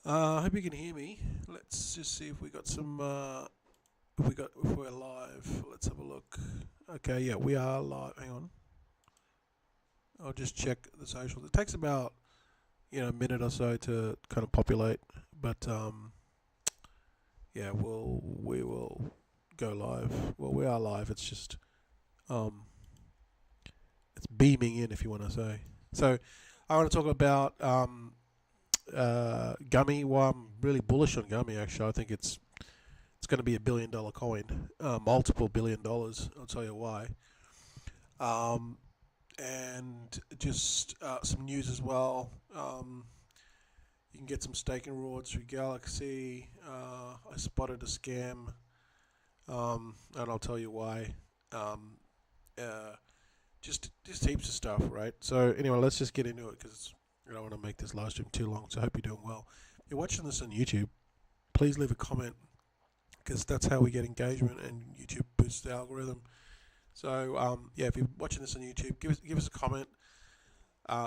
I hope you can hear me. Let's just see if we got some. If we're live. Let's have a look. Okay, yeah, we are live. Hang on. I'll just check the socials. It takes about a minute or so to kind of populate, but yeah, we will go live. Well, we are live. It's just um it's beaming in, if you want to say. So I want to talk about Gummy. Well, I'm really bullish on Gummy. Actually, I think it's going to be $1 billion coin, multiple $1 billion. I'll tell you why. Um, and just some news as well. You can get some staking rewards through Galaxy. I spotted a scam, and I'll tell you why. Um, uh, just heaps of stuff, right? So anyway, let's just get into it because I don't want to make this live stream too long. So I hope you're doing well. If you're watching this on YouTube, please leave a comment because that's how we get engagement and YouTube boosts the algorithm. So yeah, if you're watching this on YouTube, give us a comment,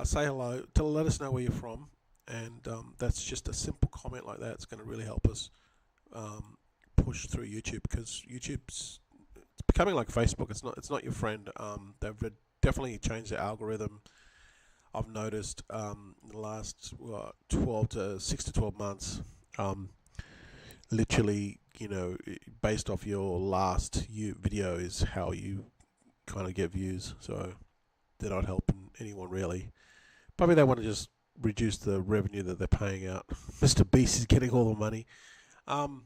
say hello, let us know where you're from, and that's just a simple comment like that. It's going to really help us push through YouTube because it's becoming like Facebook. It's not your friend. They've definitely changed the algorithm. I've noticed in the last 12 to 6 to 12 months. Literally, based off your last video is how you kind of get views. So they're not helping anyone really. Probably they want to just reduce the revenue that they're paying out. Mr. Beast is getting all the money. Um,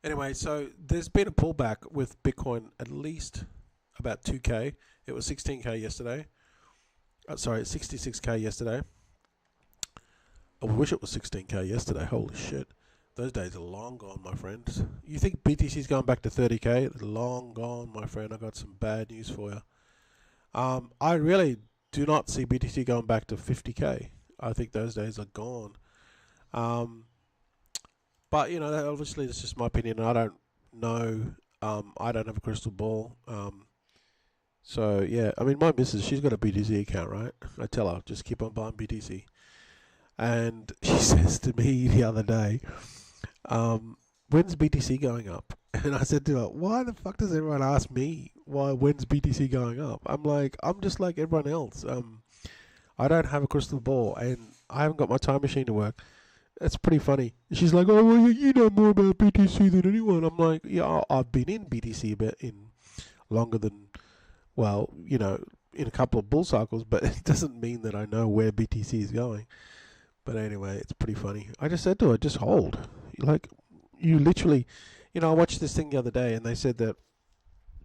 anyway, so there's been a pullback with Bitcoin at least about 2K. It was 16K yesterday. Sorry, 66K yesterday. I wish it was 16K yesterday. Holy shit. Those days are long gone, my friends. You think BTC's going back to 30K? It's long gone, my friend. I got some bad news for you. I really do not see BTC going back to 50K. I think those days are gone. Um, but obviously that's just my opinion. I don't know. I don't have a crystal ball. So yeah, I mean, my missus, she's got a BTC account, right? I tell her just keep on buying BTC, and she says to me the other day, when's BTC going up? And I said to her, why the fuck does everyone ask me when's BTC going up? I'm just like everyone else. I don't have a crystal ball and I haven't got my time machine to work. It's pretty funny. She's like, oh, well, you know more about BTC than anyone. I'm like, yeah, I've been in BTC in longer than, well, in a couple of bull cycles, but it doesn't mean that I know where BTC is going. But anyway, it's pretty funny. I just said to her, just hold. Like, you literally, I watched this thing the other day, and they said that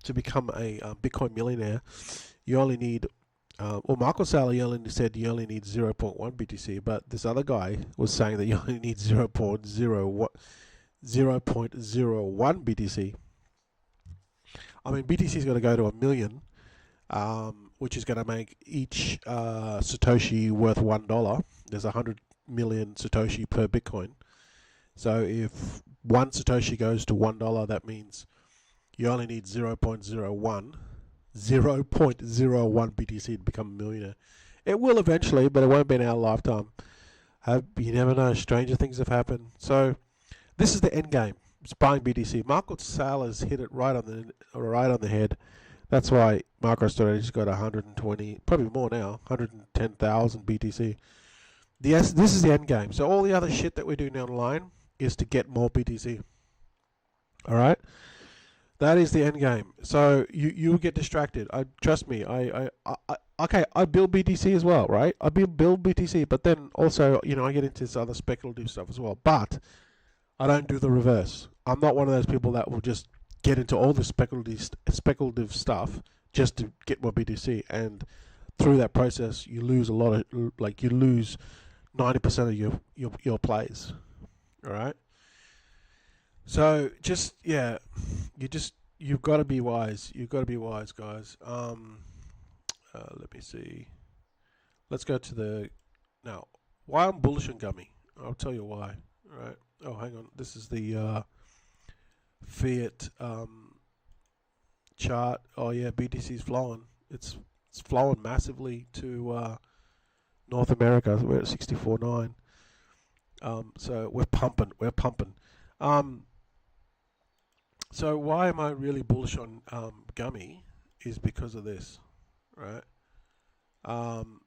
to become a Bitcoin millionaire, you only need, well, Michael Sally only said you only need zero point 0.1 BTC, but this other guy was saying that you only need 0.01 BTC. I mean, BTC's got to go to 1 million, which is going to make each Satoshi worth $1. There's 100 million Satoshi per Bitcoin. So if one Satoshi goes to $1, that means you only need 0.01 BTC to become a millionaire. It will eventually, but it won't be in our lifetime. You never know. Stranger things have happened. So this is the end game. It's buying BTC. Michael Saylor's hit it right on the head. That's why MicroStrategy's got 120, probably more now, 110,000 BTC. This is the end game. So all the other shit that we're doing online is to get more BTC. All right, that is the end game. So you get distracted. Trust me. Okay. I build BTC as well, right? I build BTC, but then also I get into this other speculative stuff as well. But I don't do the reverse. I'm not one of those people that will just get into all the speculative stuff just to get more BTC, and through that process you lose a lot of, you lose 90% of your plays. All right. So you've got to be wise. You've got to be wise, guys. Let me see. Let's go to the now. Why I'm bullish on Gummy? I'll tell you why. All right. Oh, hang on. This is the fiat chart. Oh yeah, BTC's flowing. It's flowing massively to North America. We're at 64.9. So we're pumping. So why am I really bullish on Gummy is because of this, right? Um,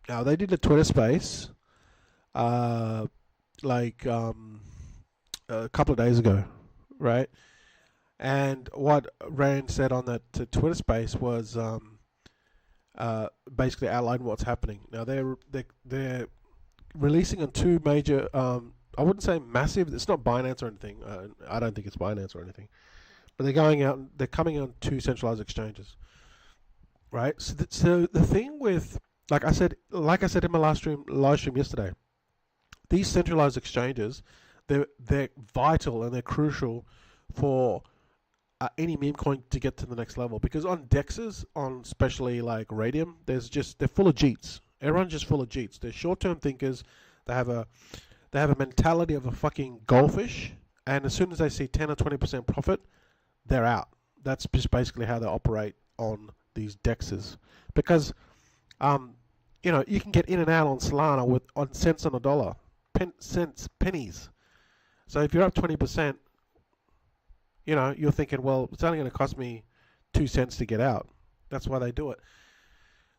Now they did a Twitter space, uh, like a couple of days ago, right? And what Rand said on that Twitter space was basically outlined what's happening. Now they're releasing on two major. I wouldn't say massive. It's not Binance or anything. I don't think it's Binance or anything. But they're going out. They're coming on two centralized exchanges, right? So the thing with like I said in my live stream yesterday, these centralized exchanges, they're vital and they're crucial for any meme coin to get to the next level, because on dexes, on especially like Radium, they're full of cheats. Everyone's just full of cheats. They're short-term thinkers. They have a mentality of a fucking goldfish, and as soon as they see 10 or 20% profit, they're out. That's just basically how they operate on these dexes, because you can get in and out on Solana on cents on a dollar, pennies. So if you're up 20%, you're thinking, well, it's only going to cost me 2 cents to get out. That's why they do it.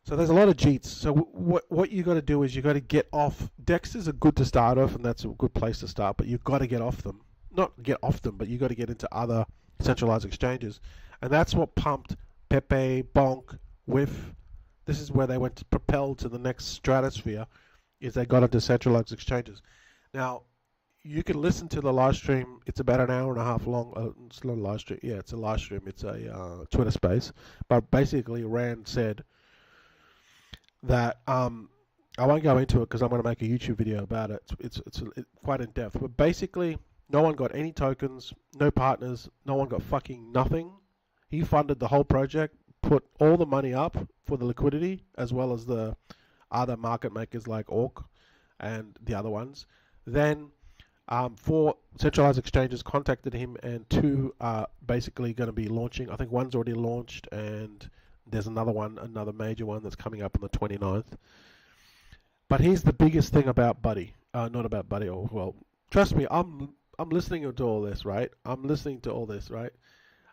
So there's a lot of cheats. So what you got to do is you got to get off. Dexes are good to start off, and that's a good place to start. But you've got to get off them. Not get off them, but you got to get into other centralized exchanges, and that's what pumped Pepe, Bonk, Whiff. This is where they went to propel to the next stratosphere. Is they got into centralized exchanges. Now, you can listen to the live stream. It's about an hour and a half long. It's not a live stream. Yeah, it's a live stream. It's a Twitter space. But basically, Rand said that I won't go into it because I'm going to make a YouTube video about it. It's quite in depth. But basically, no one got any tokens, no partners, no one got fucking nothing. He funded the whole project, put all the money up for the liquidity, as well as the other market makers like Orc and the other ones. Then 4 centralized exchanges contacted him, and 2 are basically going to be launching. I think one's already launched, and there's another major one that's coming up on the 29th. But here's the biggest thing about Buddy. Not about Buddy, well, trust me, I'm listening to all this, right?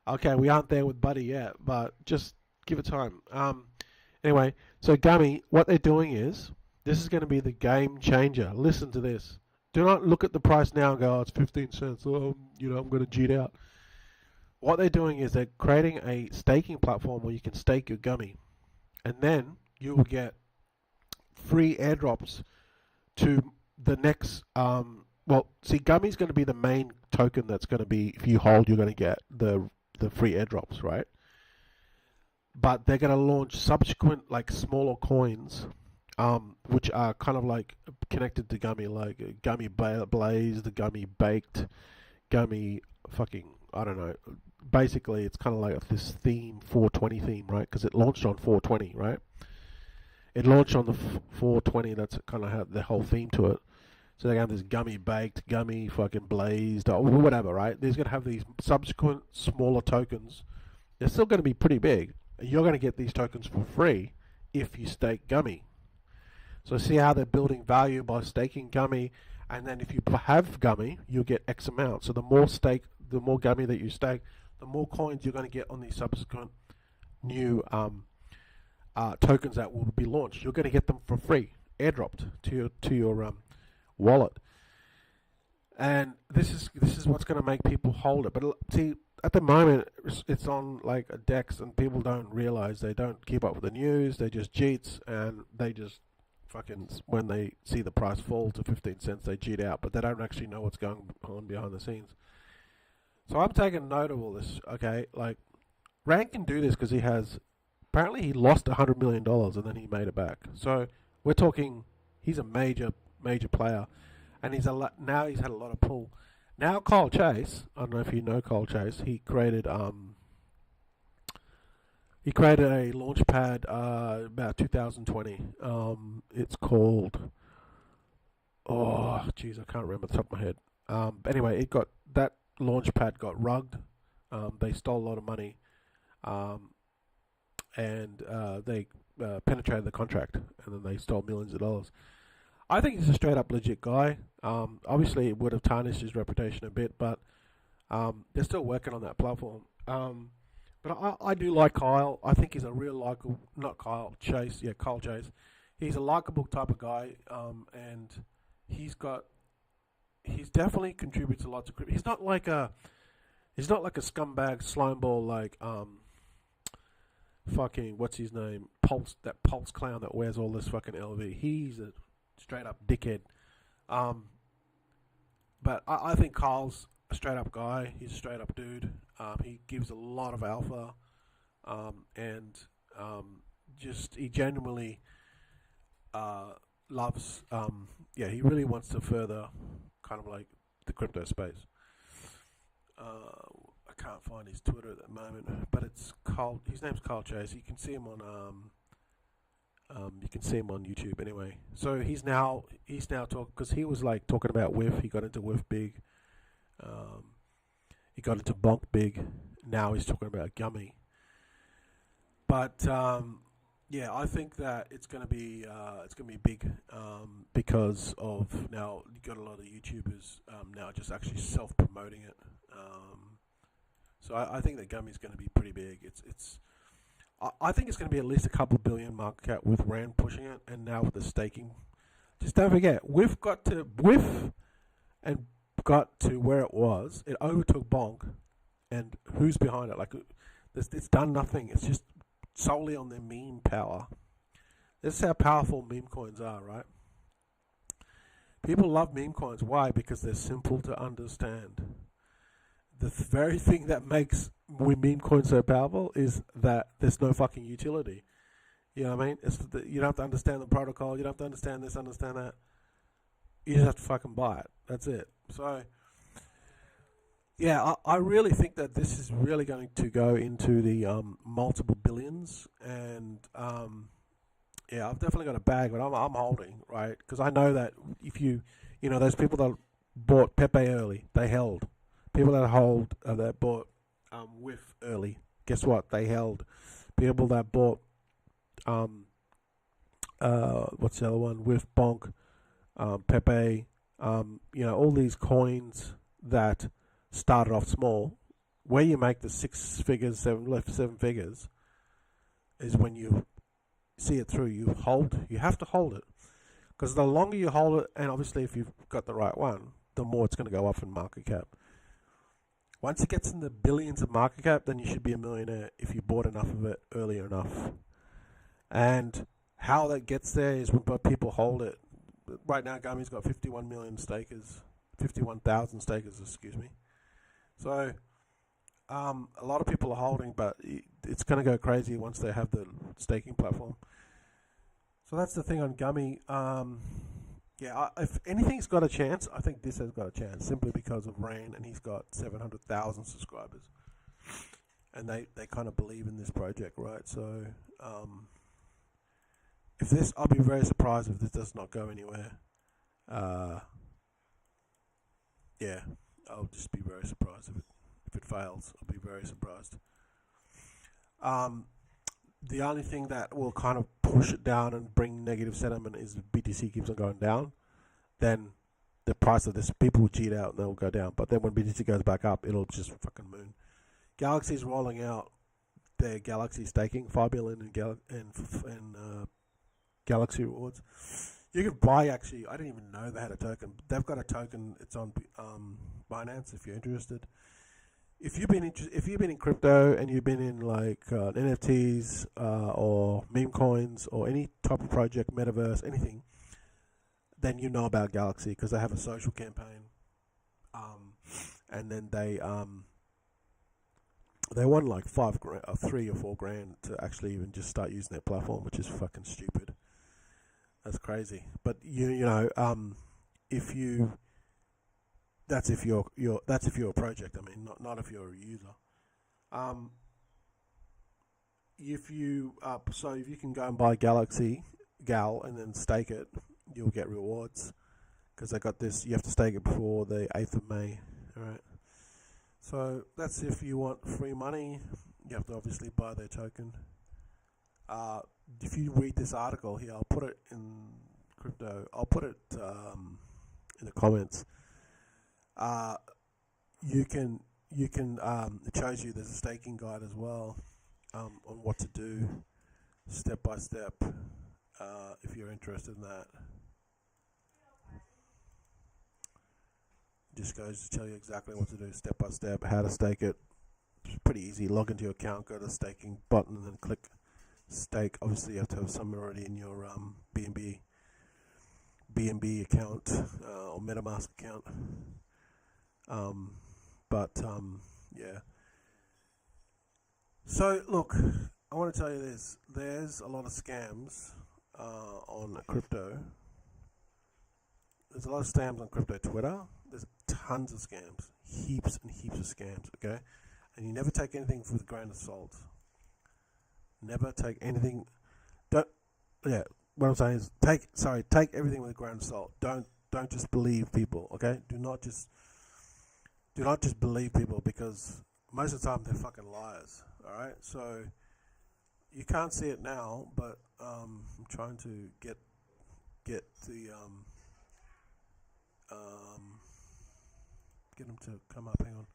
Okay, we aren't there with Buddy yet, but just give it time. Anyway, so Gummy, what they're doing is, this is going to be the game changer. Listen to this. Do not look at the price now and go, oh, it's 15 cents. Oh, I'm going to cheat out. What they're doing is they're creating a staking platform where you can stake your Gummy. And then you will get free airdrops to the next... Gummy's going to be the main token that's going to be, if you hold, you're going to get the free airdrops, right? But they're going to launch subsequent, like, smaller coins, which are kind of like connected to Gummy, like Gummy Blazed, Gummy Baked, Gummy fucking, I don't know. Basically, it's kind of like this theme, 420 theme, right? Because it launched on 420, right? It launched on the 420. That's kind of how the whole theme to it. So they have this Gummy Baked, Gummy fucking Blazed, or whatever, right? There's going to have these subsequent smaller tokens. They're still going to be pretty big. And you're going to get these tokens for free if you stake Gummy. So see how they're building value by staking Gummy, and then if you have Gummy, you'll get X amount. So the more Gummy that you stake, the more coins you're going to get on these subsequent new tokens that will be launched. You're going to get them for free, airdropped to your wallet. And this is what's going to make people hold it. But see, at the moment, it's on like a DEX, and people don't realize, they don't keep up with the news. They just cheats, and they just fucking, when they see the price fall to 15 cents, they cheat out. But they don't actually know what's going on behind the scenes. So I'm taking note of all this, okay? Like, Rand can do this because apparently he lost $100 million and then he made it back. So we're talking, he's a major player, and now he's had a lot of pull. Now Kyle Chase, I don't know if you know Kyle Chase, he created a launch pad about 2020. It's called, I can't remember the top of my head. Anyway, that launch pad got rugged. They stole a lot of money, and they penetrated the contract, and then they stole millions of dollars. I think he's a straight up legit guy. Obviously, it would have tarnished his reputation a bit, but they're still working on that platform. But I do like Kyle. I think he's a real likable, not Kyle, Chase. Yeah, Kyle Chase. He's a likable type of guy, and he's definitely contributes a lot to crypto. He's not like a scumbag slimeball like fucking what's his name, Pulse clown that wears all this fucking LV. He's a straight up dickhead. But I think Kyle's a straight up guy. He's a straight up dude. He gives a lot of alpha, and just he genuinely loves. Yeah, he really wants to further kind of like the crypto space. I can't find his Twitter at the moment, but it's Kyle. His name's Kyle Chase. You can see him on YouTube anyway. So he's now talking because he was like talking about WIF. He got into WIF big. He got into Bonk big. Now he's talking about Gummy. But yeah, I think that it's gonna be big because of now you got a lot of YouTubers now just actually self promoting it. So I think that Gummy's going to be pretty big. I think it's going to be at least a couple billion market cap with Rand pushing it, and now with the staking. Just don't forget, WIF and got to where it was. It overtook Bonk, and who's behind it? Like, it's done nothing. It's just solely on their meme power. This is how powerful meme coins are, right? People love meme coins. Why? Because they're simple to understand. The very thing that makes meme coins so powerful is that there's no fucking utility. You know what I mean? You don't have to understand the protocol. You don't have to understand this, understand that. You just have to fucking buy it. That's it. So, yeah, I really think that this is really going to go into the multiple billions. And, yeah, I've definitely got a bag, but I'm holding, right? Because I know that if those people that bought Pepe early, they held. People that bought WIF early, guess what? They held. People that bought what's the other one? WIF, Bonk, Pepe, all these coins that started off small. Where you make the 6 figures, 7 figures, is when you see it through. You have to hold it, because the longer you hold it, and obviously if you've got the right one, the more it's going to go up in market cap. Once it gets in the billions of market cap, then you should be a millionaire if you bought enough of it earlier enough. And how that gets there is when people hold it. Right now, Gummy's got 51,000 stakers, excuse me. So a lot of people are holding, but it's going to go crazy once they have the staking platform. So that's the thing on Gummy. Yeah, if anything's got a chance, I think this has got a chance, simply because of Rain, and he's got 700,000 subscribers. And they kind of believe in this project, right? So, I'll be very surprised if this does not go anywhere. Yeah, I'll just be very surprised if it fails. I'll be very surprised. The only thing that will kind of push it down and bring negative sentiment is if BTC keeps on going down. Then the price of this, people will cheat out and they'll go down. But then when BTC goes back up, it'll just fucking moon. Galaxy's rolling out their Galaxy staking, 5 billion in Galaxy rewards. You can buy, actually, I didn't even know they had a token. They've got a token. It's on Binance if you're interested. If you've been in crypto and you've been in like NFTs or meme coins or any type of project, metaverse, anything, then you know about Galaxy, because they have a social campaign, and then they won like 3 or 4 grand to actually even just start using their platform, which is fucking stupid. That's crazy. But that's if you're a project. I mean, not if you're a user. If you can go and buy Galaxy Gal and then stake it, you'll get rewards, because they got this. You have to stake it before the 8th of May. All right. So that's if you want free money. You have to obviously buy their token. If you read this article here, I'll put it in crypto. I'll put it in the comments. You can it shows you there's a staking guide as well on what to do step by step if you're interested in that. It just goes to tell you exactly what to do step by step, how to stake it. It's pretty easy. Log into your account, go to the staking button, and then click stake. Obviously, you have to have some already in your BNB account or MetaMask account. Yeah. So look, I want to tell you this. There's a lot of scams on crypto. There's a lot of scams on crypto Twitter. There's tons of scams, heaps and heaps of scams. Okay, and you never take anything with a grain of salt. Never take anything. Don't. Yeah. What I'm saying is, take everything with a grain of salt. Don't just believe people. Okay. Do not just believe people, because most of the time they're fucking liars. All right. So you can't see it now, but I'm trying to get the get them to come up. Hang on.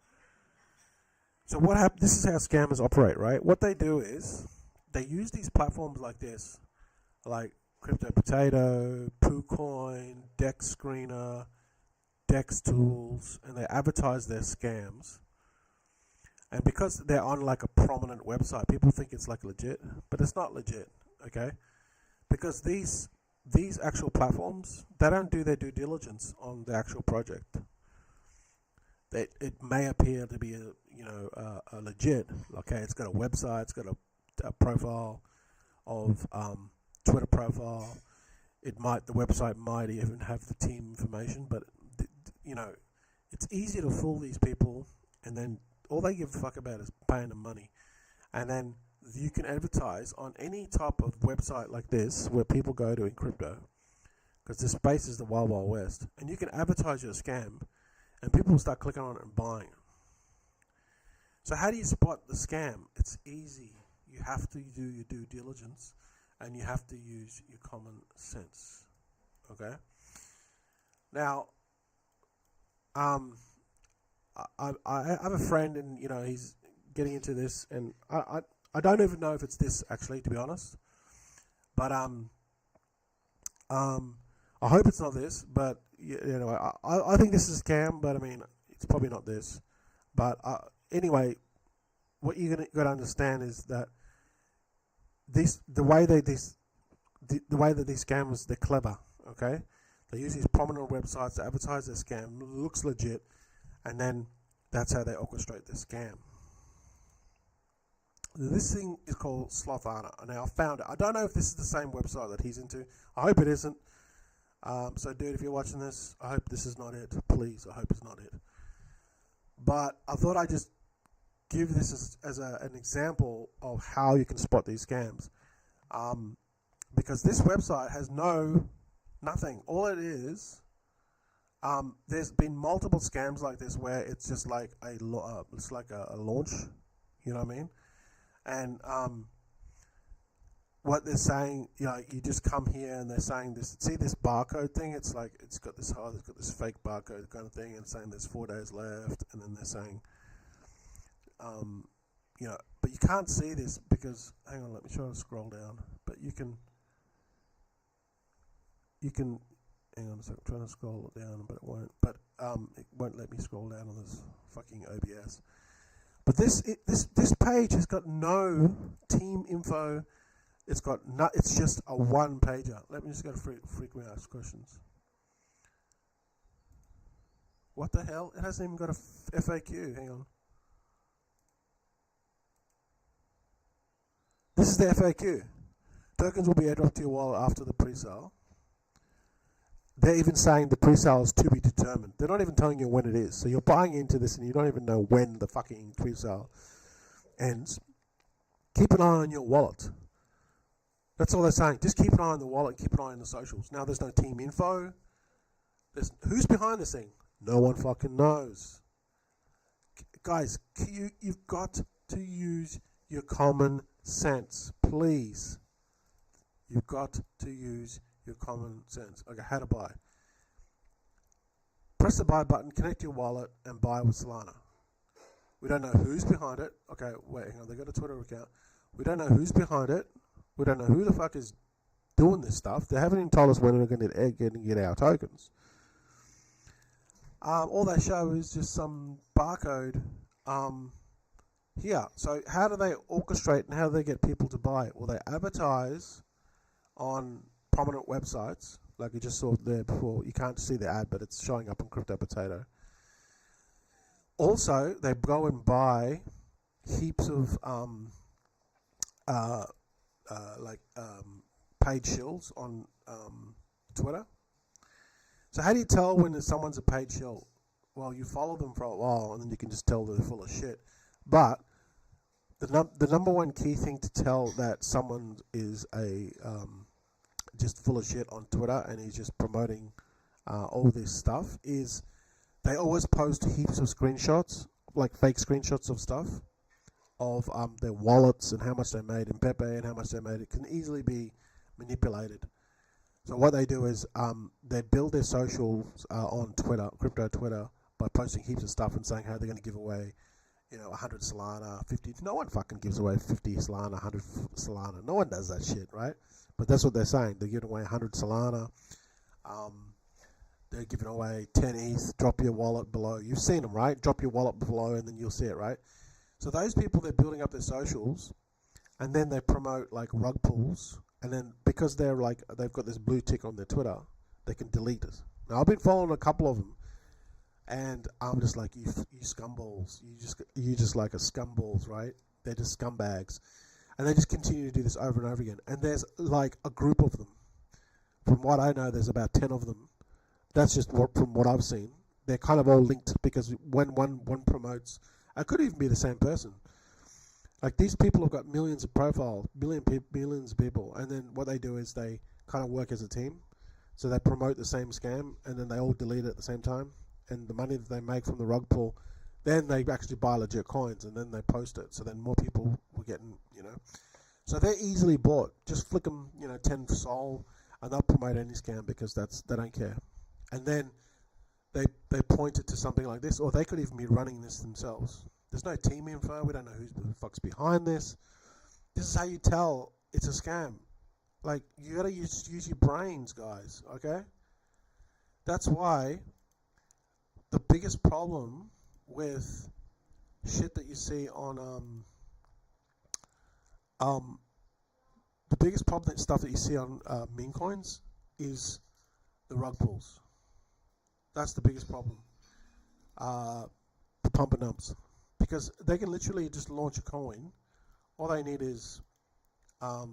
So what happened? This is how scammers operate, right? What they do is they use these platforms like this, like Crypto Potato, PooCoin, Dex Screener, Dex Tools, and they advertise their scams. And because they're on like a prominent website, people think it's like legit, but it's not legit, okay? Because these actual platforms, they don't do their due diligence on the actual project. It may appear to be a legit. Okay, it's got a website, it's got a profile of Twitter profile. The website might even have the team information, but it's easy to fool these people, and then all they give a fuck about is paying them money. And then you can advertise on any type of website like this where people go to in crypto, because this space is the wild, wild west. And you can advertise your scam, and people will start clicking on it and buying it. So how do you spot the scam? It's easy. You have to do your due diligence, and you have to use your common sense. Okay? Now, I have a friend, and he's getting into this, and I don't even know if it's this actually, to be honest. But I hope it's not this. But I think this is a scam. But I mean, it's probably not this. But anyway, what you're got to understand is that the way that these scammers, they're clever. Okay, they use these prominent websites to advertise their scam. It looks legit, and then that's how they orchestrate the scam. This thing is called Solana. Now I found it. I don't know if this is the same website that he's into. I hope it isn't. So dude, if you're watching this, I hope this is not it. Please, I hope it's not it. But I thought I'd just give this as an example of how you can spot these scams. Because this website has nothing. All it is, there's been multiple scams like this where it's just like it's like a launch. You know what I mean? And what they're saying, you just come here and they're saying this. See this barcode thing? It's like it's got this fake barcode kind of thing, and saying there's 4 days left, and then they're saying, but you can't see this because, hang on, let me try to scroll down. But you can, hang on a second, I'm trying to scroll it down, but it won't. But it won't let me scroll down on this fucking OBS. But this page has got no team info. It's just a one pager. Let me just go to frequently asked questions. What the hell? It hasn't even got a FAQ. Hang on. This is the FAQ. Tokens will be airdropped to your wallet after the pre-sale. They're even saying the pre-sale is to be determined. They're not even telling you when it is. So you're buying into this and you don't even know when the fucking pre-sale ends. Keep an eye on your wallet. That's all they're saying. Just keep an eye on the wallet, keep an eye on the socials. Now there's no team info. Who's behind this thing? No one fucking knows. Guys, you've got to use your common sense, please. You've got to use your common sense. Okay, how to buy. press the buy button, connect your wallet, and buy with Solana. We don't know who's behind it. Okay, wait, hang on. They got a Twitter account. We don't know who's behind it. We don't know who the fuck is doing this stuff. They haven't even told us when we're going to get our tokens. All they show is just some barcode here. So how do they orchestrate and how do they get people to buy it? Well, they advertise on prominent websites, like you just saw there before. You can't see the ad, but it's showing up on Crypto Potato. Also, they go and buy heaps of paid shills on Twitter. So how do you tell when someone's a paid shill? Well, you follow them for a while, and then you can just tell they're full of shit. But the number one key thing to tell that someone is a just full of shit on Twitter and he's just promoting all this stuff is they always post heaps of screenshots, like fake screenshots of stuff, of their wallets and how much they made in Pepe and how much they made. It can easily be manipulated. So what they do is they build their socials on Twitter, crypto Twitter, by posting heaps of stuff and saying how they're going to give away, 100 Solana, 50. No one fucking gives away 50 Solana, 100 Solana. No one does that shit, right? But that's what they're saying. They're giving away 100 Solana. They're giving away 10 ETH. Drop your wallet below. You've seen them, right? Drop your wallet below and then you'll see it, right? So those people, they're building up their socials and then they promote like rug pulls. And then because they've got this blue tick on their Twitter, they can delete it. Now I've been following a couple of them, and I'm just like, you scumballs, you just like a scumballs, right? They're just scumbags, and they just continue to do this over and over again. And there's like a group of them. From what I know, there's about 10 of them. That's just from what I've seen. They're kind of all linked because when one promotes, it could even be the same person. Like these people have got millions of profiles, millions of people, and then what they do is they kind of work as a team. So they promote the same scam, and then they all delete it at the same time. And the money that they make from the rug pull, then they actually buy legit coins, and then they post it. So then more people will get, So they're easily bought. Just flick them, 10 Sol, and they'll promote any scam because they don't care. And then they point it to something like this, or they could even be running this themselves. There's no team info. We don't know who the fuck's behind this. This is how you tell it's a scam. Like, you gotta use your brains, guys, okay? That's why the biggest problem with shit that you see on the biggest problem stuff that you see on meme coins is the rug pulls. That's the biggest problem. The pump and dumps. Because they can literally just launch a coin. All they need is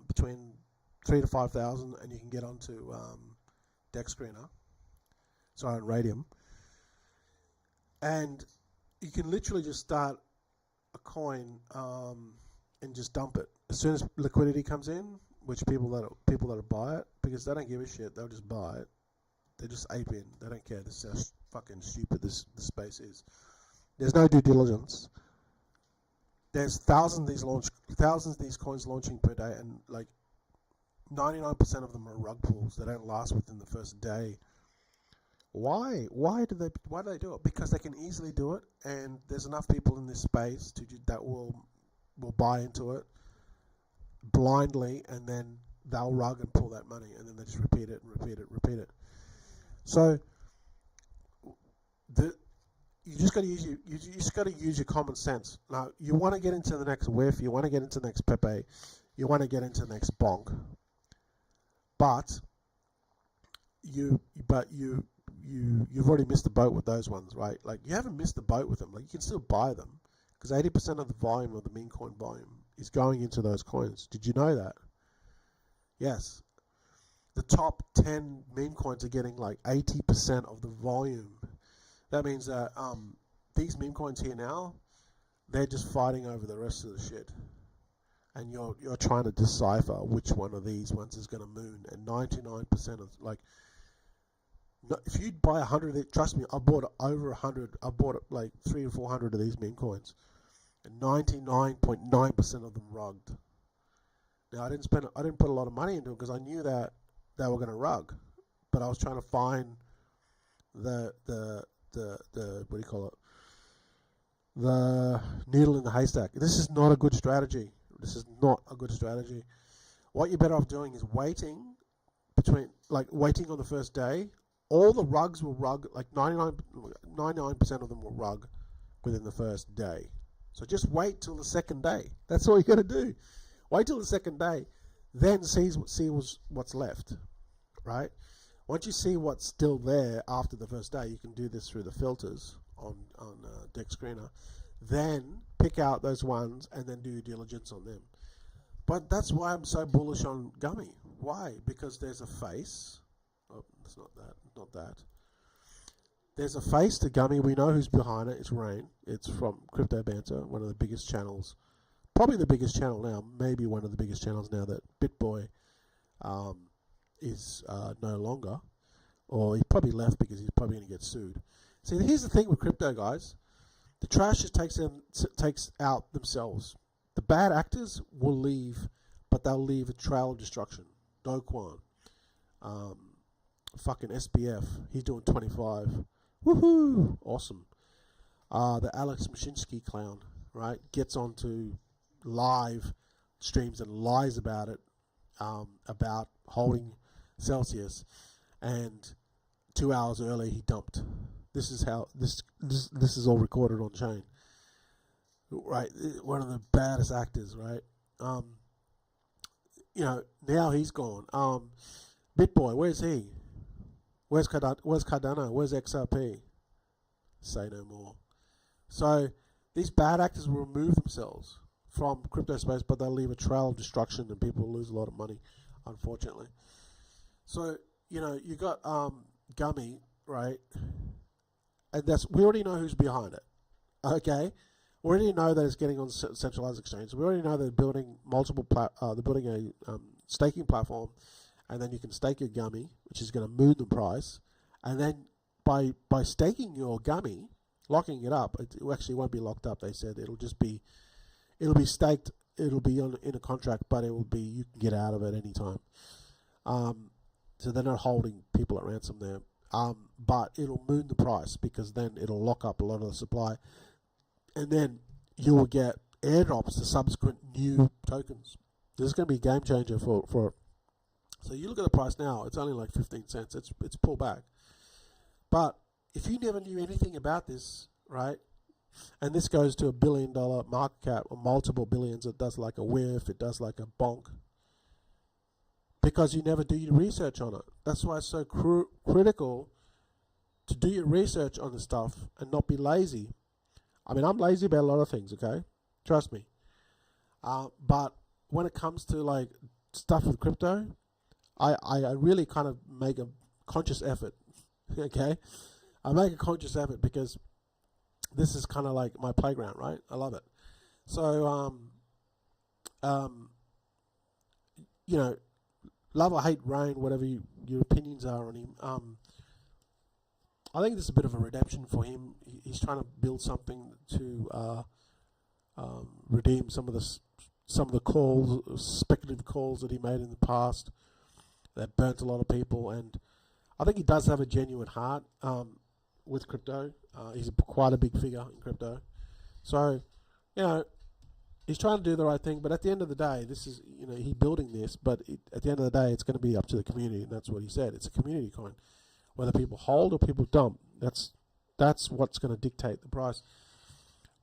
between 3,000 to 5,000, and you can get onto Dex Screener, on Radium, and you can literally just start a coin and just dump it as soon as liquidity comes in. Which people that'll buy it, because they don't give a shit, they'll just buy it. They just ape in. They don't care. This is how fucking stupid this space is. There's no due diligence. There's thousands of these coins launching per day, and like 99% of them are rug pulls. They don't last within the first day. Why? Why do they do it? Because they can easily do it, and there's enough people in this space that will buy into it blindly, and then they'll rug and pull that money, and then they just repeat it and repeat it, repeat it. So you just got to use your common sense. Now, you want to get into the next whiff, you want to get into the next Pepe, you want to get into the next bonk, but you've already missed the boat with those ones, right? Like, you haven't missed the boat with them. Like, you can still buy them because 80% of the volume of the meme coin volume is going into those coins. Did you know that? Yes. The top 10 meme coins are getting like 80% of the volume. That means that these meme coins here now, they're just fighting over the rest of the shit. And you're trying to decipher which one of these ones is going to moon. And 99% of, like, if you buy 100 of it, trust me, I bought over 100. I bought like 300 or 400 of these meme coins. And 99.9% of them rugged. Now, I didn't put a lot of money into it because I knew that they were going to rug. But I was trying to find the the what do you call it? The needle in the haystack. This is not a good strategy. This is not a good strategy. What you're better off doing is waiting on the first day. All the rugs will rug, like 99% of them will rug within the first day. So just wait till the second day. That's all you got to do. Wait till the second day, then see what's left, right? Once you see what's still there after the first day, you can do this through the filters on Deck Screener. Then pick out those ones and then do your diligence on them. But that's why I'm so bullish on Gummy. Why? Because there's a face. Oh, it's not that. Not that. There's a face to Gummy. We know who's behind it. It's Rain. It's from Crypto Banter, one of the biggest channels. Probably the biggest channel now. Maybe one of the biggest channels now that BitBoy is no longer. Or he probably left because he's probably going to get sued. See, here's the thing with crypto, guys. The trash just takes out themselves. The bad actors will leave, but they'll leave a trail of destruction. Do Kwon. Fucking SBF. He's doing 25. Woohoo! Awesome. The Alex Mashinsky clown, right, gets onto live streams and lies about it, about holding Celsius, and 2 hours early he dumped. This is how this is all recorded on chain, right? One of the baddest actors, right? Now he's gone. BitBoy, where's he? Where's Cardano? Where's XRP? Say no more. So these bad actors will remove themselves from crypto space, but they'll leave a trail of destruction and people lose a lot of money, unfortunately. So, you got Gummy, right? And we already know who's behind it. Okay? We already know that it's getting on centralized exchanges. We already know they're building they're building a staking platform, and then you can stake your Gummy, which is going to move the price. And then by staking your Gummy, locking it up, it actually won't be locked up. They said it'll be staked. It'll be in a contract, but you can get out of it anytime. So they're not holding people at ransom there. But it'll moon the price because then it'll lock up a lot of the supply. And then you will get airdrops to subsequent new tokens. This is going to be a game changer for it. So you look at the price now, it's only like 15 cents. It's pulled back. But if you never knew anything about this, right, and this goes to $1 billion market cap or multiple billions, it does like a whiff, it does like a bonk, because you never do your research on it. That's why it's so critical to do your research on the stuff and not be lazy. I mean, I'm lazy about a lot of things, okay? Trust me. But when it comes to like stuff with crypto, I really kind of make a conscious effort, okay? I make a conscious effort because this is kind of like my playground, right? I love it. So, love or hate Rain, whatever your opinions are on him. I think this is a bit of a redemption for him. He's trying to build something to redeem some of the calls, speculative calls that he made in the past that burnt a lot of people. And I think he does have a genuine heart with crypto. He's quite a big figure in crypto. So, he's trying to do the right thing. But at the end of the day, this is, he's building this. But at the end of the day, it's going to be up to the community. And that's what he said. It's a community coin. Whether people hold or people dump, that's what's going to dictate the price.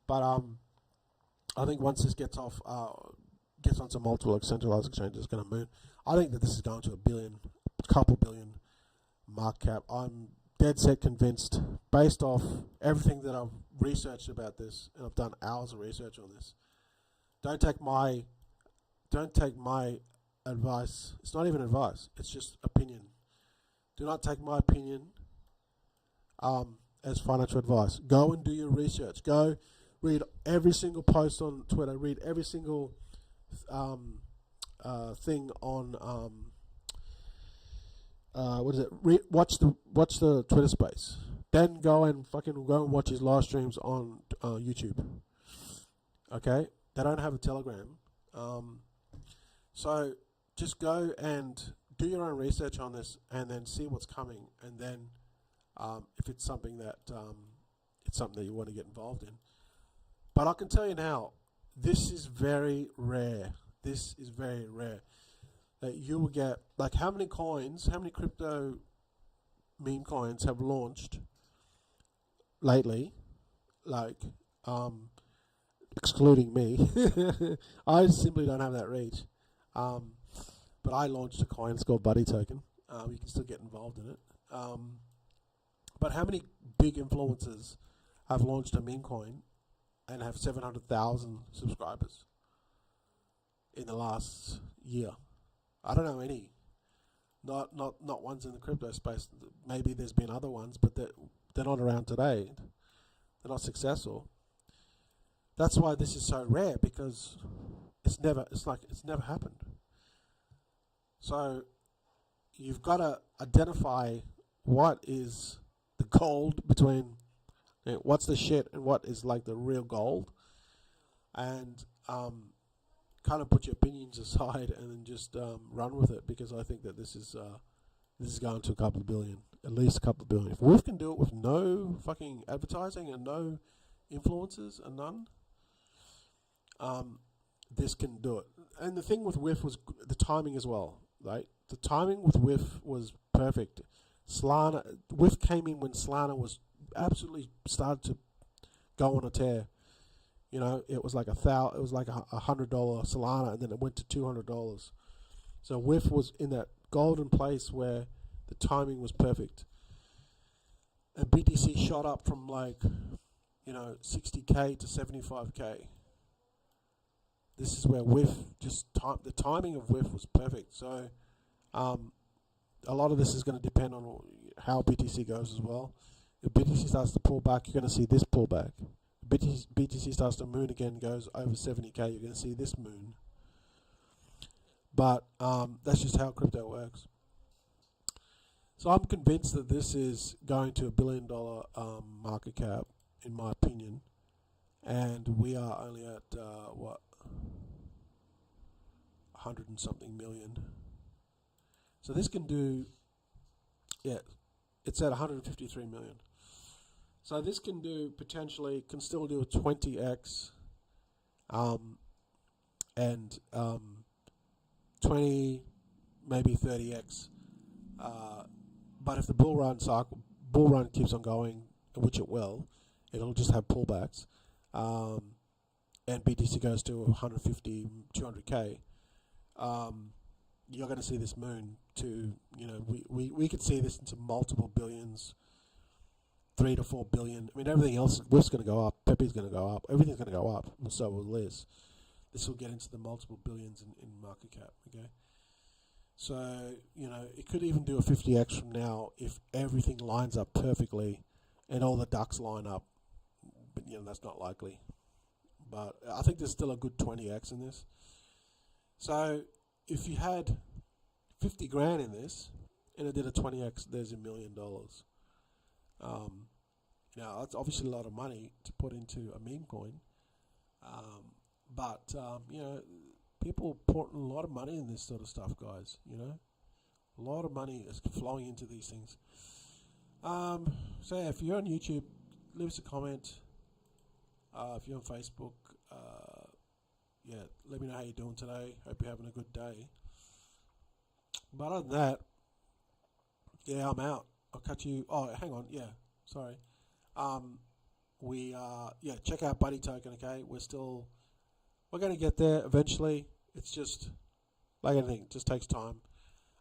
But I think once this gets onto multiple centralized exchanges, it's going to move. I think that this is going to a couple billion market cap. I'm dead set convinced, based off everything that I've researched about this, and I've done hours of research on this. Don't take my advice. It's not even advice. It's just opinion. Do not take my opinion as financial advice. Go and do your research. Go read every single post on Twitter. Read every single thing on watch the Twitter space. Then go and watch his live streams on YouTube. Okay, they don't have a Telegram, so just go and do your own research on this, and then see what's coming, and then if it's something that you want to get involved in. But I can tell you now, this is very rare. This is very rare that you will get, like, how many crypto meme coins have launched lately, like, excluding me. I simply don't have that reach. But I launched a coin, it's called Buddy Token. You can still get involved in it. But how many big influencers have launched a meme coin and have 700,000 subscribers in the last year? I don't know any. Not ones in the crypto space. Maybe there's been other ones, but they're not around today. They're not successful. That's why this is so rare, because it's never happened. So you've got to identify what is the gold between, what's the shit and what is like the real gold, and kind of put your opinions aside and then just run with it, because I think that this is going to a couple of billion, at least a couple of billion. If WIF can do it with no fucking advertising and no influencers and none, this can do it. And the thing with WIF was the timing as well, right? The timing with WIF was perfect. WIF came in when Solana was absolutely started to go on a tear. You know, it was like $100 Solana, and then it went to $200. So WIF was in that golden place where the timing was perfect. And BTC shot up from 60K to 75K. This is where WIF the timing of WIF was perfect. So a lot of this is going to depend on how BTC goes as well. If BTC starts to pull back, you're going to see this pullback. If BTC starts to moon again, goes over 70K, you're going to see this moon. But that's just how crypto works. So I'm convinced that this is going to $1 billion market cap, in my opinion. And we are only at, 100 and something million. So this can do, it's at 153 million. So this can still do a 20x, and 20, maybe 30x. But if the bull run keeps on going, which it will, it'll just have pullbacks, and BTC goes to 150, 200K. You're going to see this moon to, we could see this into multiple billions, 3 to 4 billion. I mean, everything else, WIF's going to go up, Pepe's going to go up, everything's going to go up, and so will this. This will get into the multiple billions in market cap, okay? So, it could even do a 50x from now if everything lines up perfectly and all the ducks line up. But, that's not likely. But I think there's still a good 20x in this. So if you had 50 grand in this and it did a 20x, there's $1 million. Now, that's obviously a lot of money to put into a meme coin. But people put a lot of money in this sort of stuff, guys. A lot of money is flowing into these things. So yeah, if you're on YouTube, leave us a comment. If you're on Facebook, let me know how you're doing today. Hope you're having a good day. But other than that, I'm out. I'll catch you. Oh, hang on. Yeah, sorry. Check out Buddy Token. Okay, we're going to get there eventually. It's just like anything, it just takes time.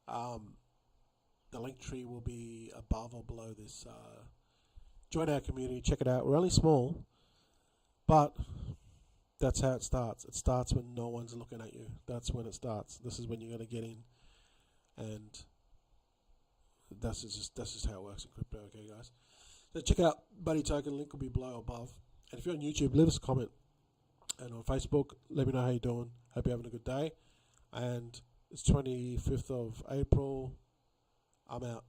The link tree will be above or below this. Join our community. Check it out. We're only small, but that's how it starts. It starts when no one's looking at you. That's when it starts. This is when you're going to get in, and that's just how it works in crypto. Okay, guys. So check out Buddy Token. Link will be below or above. And if you're on YouTube, leave us a comment. And on Facebook, let me know how you're doing. Hope you're having a good day. And it's 25th of April. I'm out.